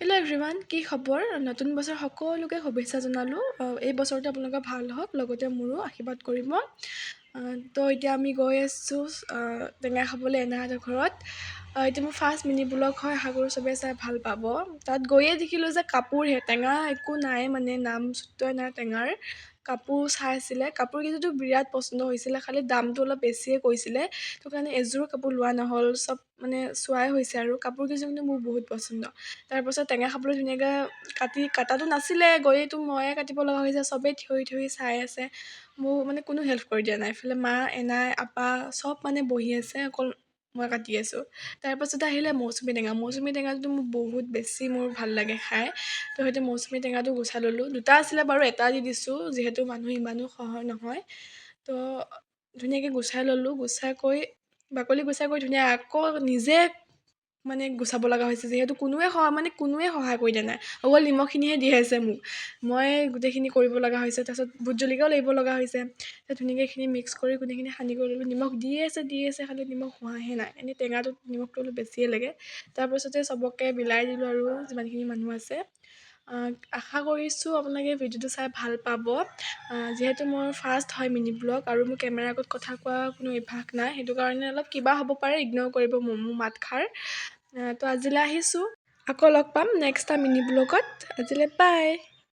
Hello' everyone, কি খবৰ? নতুন বছৰ সকলোকে শুভেচ্ছা জনালোঁ। এই বছৰটো আপোনালোকৰ ভাল হওক, লগতে মোৰো আশীৰ্বাদ কৰিব। তো এতিয়া আমি গৈ আছোঁ টেঙা খাবলৈ এনাহঁতৰ ঘৰত। এতিয়া মোৰ ফাৰ্ষ্ট মিনি ব্লগ হয়, আশা কৰোঁ চবেই চাই ভাল পাব। তাত গৈয়ে দেখিলোঁ যে কাপোৰহে, টেঙা একো নাই, মানে নাম চুটোৱাই নাই টেঙাৰ। কাপোৰ চাই আছিলে, কাপোৰ কেইযোৰতো বিৰাট পচন্দ হৈছিলে, খালি দামটো অলপ বেছিয়ে কৈছিলে। সেইটো কাৰণে এযোৰো কাপোৰ লোৱা নহ'ল, চব মানে চোৱাই হৈছে আৰু কাপোৰ কেইযোৰ কিন্তু মোৰ বহুত পচন্দ। তাৰপাছত টেঙা খাবলৈ ধুনীয়াকৈ কাটাটো নাছিলে, গৈয়েতো ময়ে কাটিব লগা হৈছে, চবেই থিয়ৰি চাই আছে। মোৰ মানে কোনো হেল্প কৰি দিয়া নাই। এইফালে মা, এনাই, আপা চব মানে বহি আছে, অকল মই কাটি আছোঁ। তাৰপাছতে আহিলে মৌচুমী টেঙা। মৌচুমী টেঙাটো মোৰ ভাল লাগে খাই। তো সেইটো মৌচুমী টেঙাটো গুচাই ল'লোঁ। দুটা আছিলে বাৰু, এটা দি দিছোঁ, যিহেতু মানুহ ইমানো সহজ নহয়। তো ধুনীয়াকৈ গুচাই ল'লোঁ, গুচাই কৰি বাকলি গুচাই কৰি ধুনীয়া আকৌ নিজে মানে গুচাব লগা হৈছে, যিহেতু কোনোৱে সহায় কৰি দিয়া নাই, অকল নিমখখিনিহে দি আছে মোক। মই গোটেইখিনি কৰিব লগা হৈছে। তাৰপিছত ভোট জলকীয়াও লাগিব লগা হৈছে। ধুনীয়াকৈ এইখিনি মিক্স কৰি গোটেইখিনি সানি কৰি ল'লোঁ। নিমখ দি আছে, খালি নিমখ হোৱাহে নাই। এনেই টেঙাটোত নিমখটো অলপ বেছিয়ে লাগে। তাৰপিছতে চবকে বিলাই দিলোঁ আৰু যিমানখিনি মানুহ আছে। আশা কৰিছোঁ আপোনালোকে ভিডিঅ'টো চাই ভাল পাব। যিহেতু মোৰ ফাৰ্ষ্ট হয় মিনি ব্লগ, আৰু মোৰ কেমেৰাৰ আগত কথা কোৱা কোনো অভ্যাস নাই, সেইটো কাৰণে অলপ কিবা হ'ব পাৰে, ইগন'ৰ কৰিব মোৰ মাতষাৰ। তো আজিলৈ আহিছোঁ, আকৌ লগ পাম নেক্সট এটা মিনি ব্লগত। আজিলৈ বাই।